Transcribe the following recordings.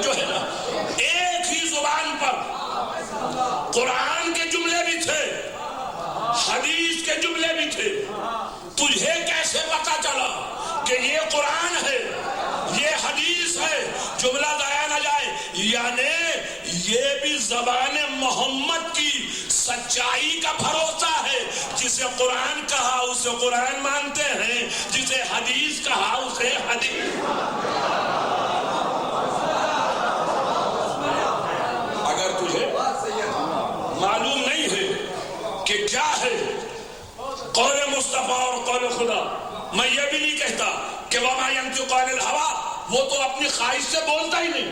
توجہ ہے نا، ایک ہی زبان پر قرآن کے جملے بھی تھے، حدیث کے جملے بھی تھے. تجھے کیسے پتا چلا کہ یہ قرآن ہے یہ حدیث ہے؟ جملہ ضائع نہ جائے. یعنی یہ بھی زبان محمد کی سچائی کا بھروسہ ہے. جسے قرآن کہا اسے قرآن مانتے ہیں، جسے حدیث کہا اسے حدیث. اگر تجھے معلوم نہیں ہے کہ کیا ہے قول مصطفیٰ اور قول خدا، میں یہ بھی نہیں کہتا کہ وما ينطق عن الهوى، وہ تو اپنی خواہش سے بولتا ہی نہیں.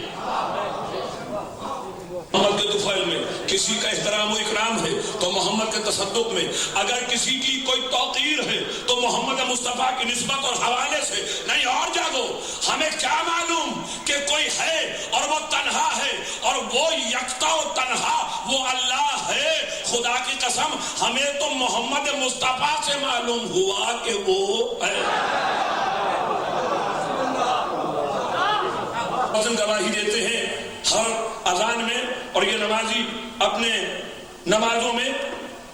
محمد کے طفیل میں کسی کا احترام و اکرام ہے تو محمد کے تصدق میں، اگر کسی کی کوئی توقیر ہے تو محمد مصطفیٰ کی نسبت اور حوالے سے نہیں. اور جاگو، ہمیں کیا معلوم کہ کوئی ہے اور وہ تنہا ہے، اور وہ یکتا و تنہا وہ اللہ ہے. خدا کی قسم ہمیں تو محمد مصطفیٰ سے معلوم ہوا کہ وہ ہے. گواہی دیتے ہیں ہر اذان میں، اور یہ نمازی اپنے نمازوں میں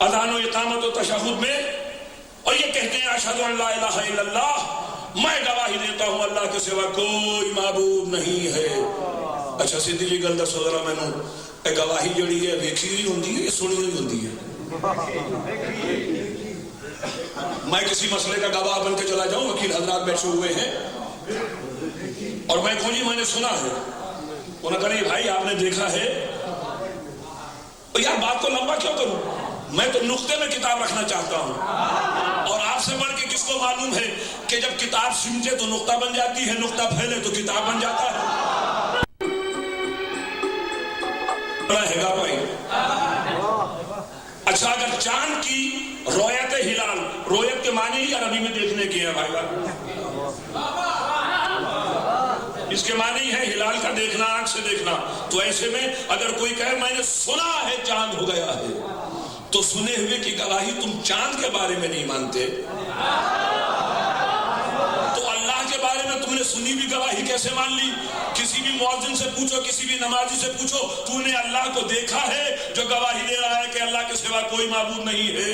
اذان و اقامت و تشہد میں، اور یہ کہتے ہیں اشہد ان لا الہ الا اللہ، میں گواہی دیتا ہوں اللہ کے سوا کوئی معبود نہیں ہے. اچھا سیدھی جی گل دسو ذرا مینوں، اے گواہی جڑی ہے ویکھی ہوئی ہوندی ہے یا سنی ہوئی ہوندی ہے؟ میں کسی مسئلے کا گواہ بن کے چلا جاؤں، وکیل حضرات بیٹھے ہوئے ہیں، اور میں کہوں جی میں نے سنا ہے، انہوں نے کہا بھائی آپ نے دیکھا ہے، یار بات کو لمبا کیوں کروں، میں تو نقطے میں کتاب رکھنا چاہتا ہوں. اور آپ سے بڑھ کے کس کو معلوم ہے کہ جب کتاب سمجھے تو نقطہ بن جاتی ہے، نقطہ پھیلے تو کتاب بن جاتا ہے. بڑا ہے گا بھائی. اچھا اگر چاند کی رویت ہلال، رویت کے معنی ہی عربی میں دیکھنے کی ہے بھائی، اس کے معنی ہے ہلال کا دیکھنا، آنکھ سے دیکھنا. تو ایسے میں اگر کوئی کہے میں نے سنا ہے چاند ہو گیا ہے، تو سنے ہوئے کی گواہی تم چاند کے بارے میں نہیں مانتے، تو اللہ کے بارے میں تم نے سنی بھی گواہی کیسے مان لی؟ کسی بھی مؤذن سے پوچھو، کسی بھی نمازی سے پوچھو، تو نے اللہ کو دیکھا ہے جو گواہی دے رہا ہے کہ اللہ کے سوا کوئی معبود نہیں ہے؟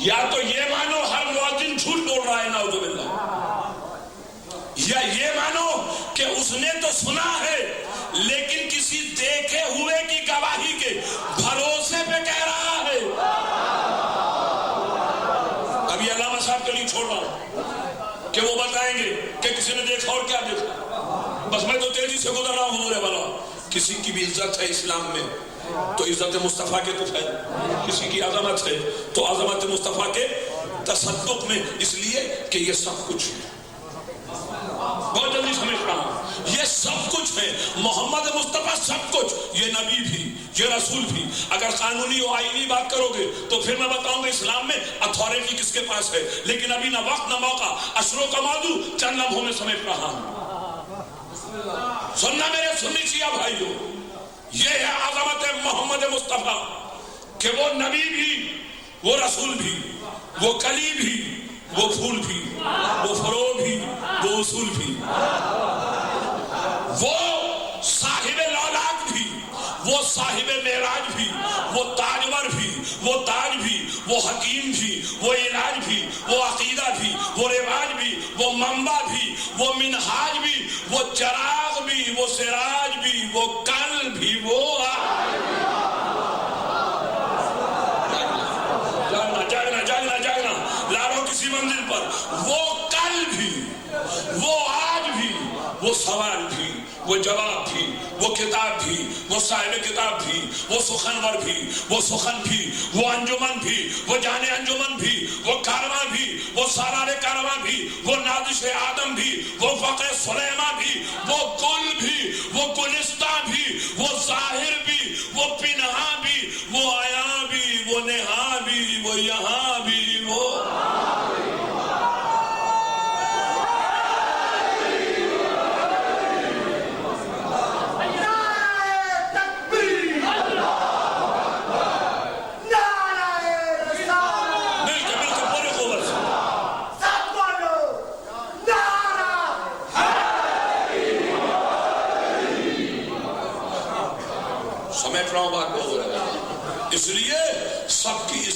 یا تو یہ مانو ہر مؤذن جھوٹ بول رہا ہے نعوذ باللہ، یا یہ مانو کہ اس نے تو سنا ہے لیکن کسی دیکھے ہوئے کی گواہی کے بھروسے پہ کہہ رہا ہے. ابھی علامہ صاحب کے لیے چھوڑ رہا ہوں کہ وہ بتائیں گے کہ کسی نے دیکھا اور کیا دیکھا. بس میں تو تیزی سے گزر رہا ہوں حضور والا. کسی کی بھی عزت ہے اسلام میں تو عزت مصطفیٰ کے تو ہے، کسی کی عظمت ہے تو عظمت مصطفیٰ کے تصدق میں، اس لیے کہ یہ سب کچھ ہے. بہت جلدی سمجھ رہا ہوں، یہ سب کچھ ہے. محمد مصطفیٰ سب کچھ، یہ نبی بھی، یہ رسول بھی. اگر قانونی و آئینی بات کرو گے تو پھر میں بتاؤں گا اسلام میں اتھارٹی کس کے پاس ہے، لیکن ابھی نہ وقت نہ موقع، اشرو کا موضوع چند لمحوں میں سمیٹ رہا ہوں. سننا میرے سنی شیعہ بھائیوں، یہ ہے عظمت محمد مصطفیٰ کہ وہ نبی بھی، وہ رسول بھی، وہ کلی بھی، وہ پھول بھی، وہ فروغ بھی، وہ اصول بھی، وہ صاحب لولاک بھی، وہ صاحب معراج بھی، وہ تاجور بھی، وہ تاج بھی، وہ حکیم بھی، وہ علاج بھی، وہ عقیدہ بھی، وہ رواج بھی، وہ منبع بھی، وہ منہاج بھی، وہ چراغ بھی، وہ سراج بھی، وہ کل بھی، وہ جاگنا لارو کسی منزل پر، وہ کل بھی، وہ آج بھی، وہ سوال بھی، وہ جواب بھی، وہ کتاب بھی، وہ صاحب کتاب بھی، وہ سخنور بھی، وہ سخن بھی، وہ انجمن بھی، وہ جانے انجمن بھی، وہ کارواں بھی، وہ سالار کارواں بھی، وہ نازش آدم بھی، وہ فقہ سلیمہ بھی، وہ گل بھی، وہ گلستہ بھی، وہ ظاہر بھی، وہ پنہا بھی، وہ آیا بھی، وہ نہا بھی، وہ یہاں بھی، وہ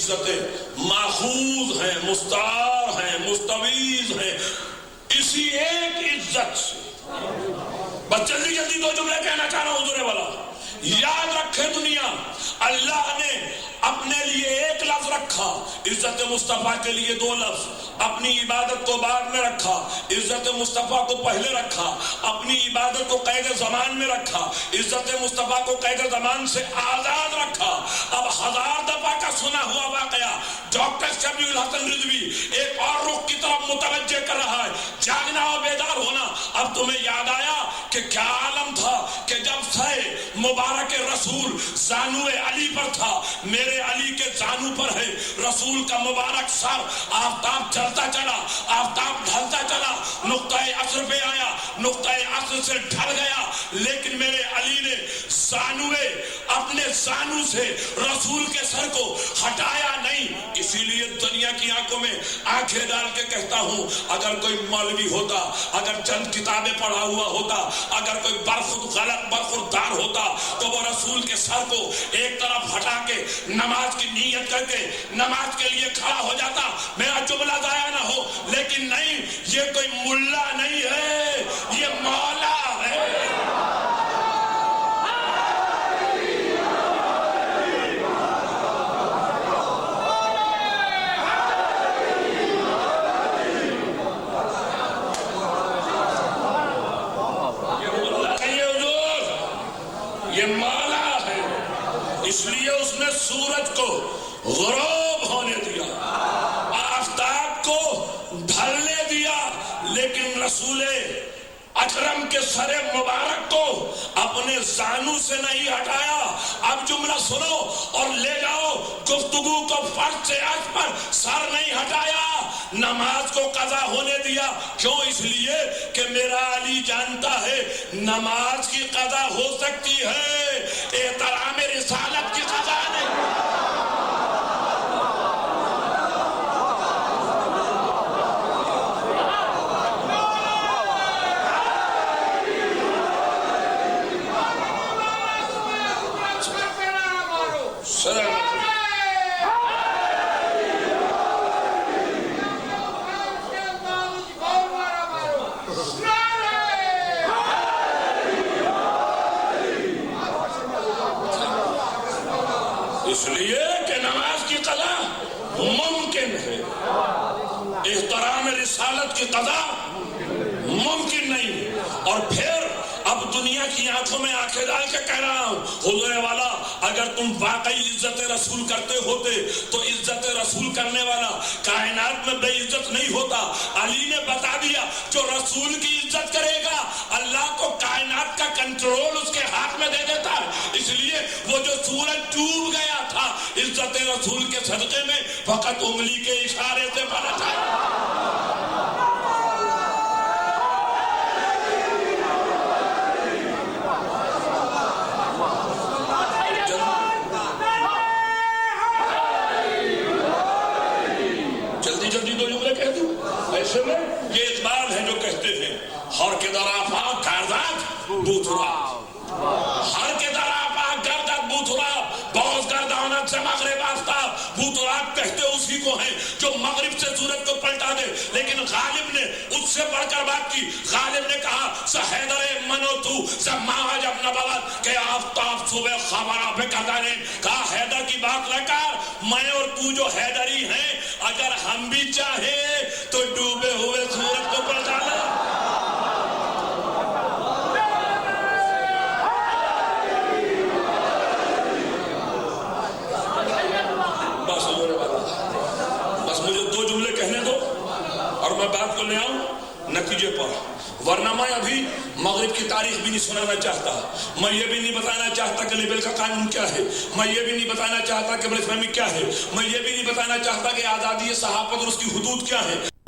عزتیں ماخوذ ہیں، مستعار ہیں، مستویز ہیں اسی ایک عزت سے۔ بس جلدی جلدی دو جملے کہنا چاہ رہا ہوں حضور والا، یاد رکھے دنیا، اللہ نے اپنے لیے ایک لفظ رکھا، عزت مصطفیٰ کے لیے دو لفظ، اپنی عبادت کو بعد میں رکھا، عزت مصطفیٰ کو پہلے رکھا، اپنی عبادت کو قید زمان میں رکھا، عزت مصطفیٰ کو قید زمان سے آزاد رکھا۔ اب ہزار دفعہ کا سنا ہوا واقعہ ڈاکٹر شبیع الحسن رضوی ایک اور رخ کی طرف متوجہ کر رہا ہے، جاگنا اور بیدار ہونا۔ اب تمہیں یاد آیا کہ کیا عالم تھا کہ جب سر مبارک رسول زانو علی پر تھا، میرے علی کے زانو پر ہے رسول کا مبارک سر، آفتاب چلتا چلا، آفتاب ڈھلتا چلا، نقطہ عصر پہ آیا، نقطہ عصر سے ڈھل گیا، لیکن میرے علی نے اپنے زانو سے رسول کے سر کو ہٹایا نہیں۔ اسی لیے دنیا کی آنکھوں میں آنکھیں ڈال کے کہتا ہوں، اگر کوئی مولوی ہوتا، اگر چند کتابیں پڑھا ہوا ہوتا، اگر کوئی غلط برخوردار ہوتا تو وہ رسول کے سر کو ایک طرف ہٹا کے نماز کی نیت کر کے نماز کے لیے کھڑا ہو جاتا، میرا جملہ ضائع نہ ہو۔ لیکن نہیں، یہ کوئی ملا نہیں ہے، یہ مولا ہے۔ یہ مولا ہے، اس لیے اس نے سورج کو غروب ہونے دیا، آفتاب کو ڈھلنے دیا، لیکن رسول اکرم کے سر مبارک کو اپنے زانو سے نہیں ہٹایا۔ اب جملہ سنو اور لے جاؤ گفتگو کو، فرض سے عرض پر سر نہیں ہٹایا، نماز کو قضا ہونے دیا۔ کیوں؟ اس لیے کہ میرا علی جانتا ہے نماز کی قضا ہو سکتی ہے، احترام رسالت کی قضا نہیں۔ اس لیے کہ نماز کی قضا ممکن ہے، احترام رسالت کی قضا ممکن نہیں۔ اور پھر اب دنیا کی آنکھوں میں آنکھیں ڈال کے کہہ رہا ہوں، حضور والا اگر تم واقعی عزت رسول کرتے ہوتے تو عزت رسول کرنے والا کائنات میں بے عزت نہیں ہوتا۔ علی نے بتا دیا جو رسول کی عزت کرے گا اللہ کو کائنات کا کنٹرول اس کے ہاتھ میں دے دیتا ہے۔ اس لیے وہ جو سورج ڈوب گیا تھا عزت رسول کے صدقے میں فقط انگلی کے اشارے سے پلٹا۔ یہ اقبال ہے جو کہتے ہیں ہر کے در آفاق گردد بوتھرا، ہر کے در آفاق گردد بوتھرا، بہت گردانت سے مغرب آفتاب۔ بوتھرا کہتے اسی کو ہیں جو مغرب سے سورج کو پلٹا دے، لیکن غالب نے اس سے بڑھ کر بات کی۔ غالب نے کہا سہیدر منو تو زماں جب نبوت کہ آفتاب صبح خبرہ پہ کردانے، کہا حیدر کی بات نہ کر، میں اور تو جو حیدری ہیں اگر ہم بھی چاہیں تو ڈوبے ہوئے سورج کو پلٹا لیں۔ بس مجھے دو جملے کہنے دو اور میں بات کو لے آؤں نتیجے پر، ورنہ میں ابھی مغرب کی تاریخ بھی نہیں سنانا چاہتا، میں یہ بھی نہیں بتانا چاہتا کہ لیبل کا قانون کیا ہے، میں یہ بھی نہیں بتانا چاہتا کہ بلفہمی کیا ہے، میں یہ بھی نہیں بتانا چاہتا کہ آزادی صحافت اور اس کی حدود کیا ہے۔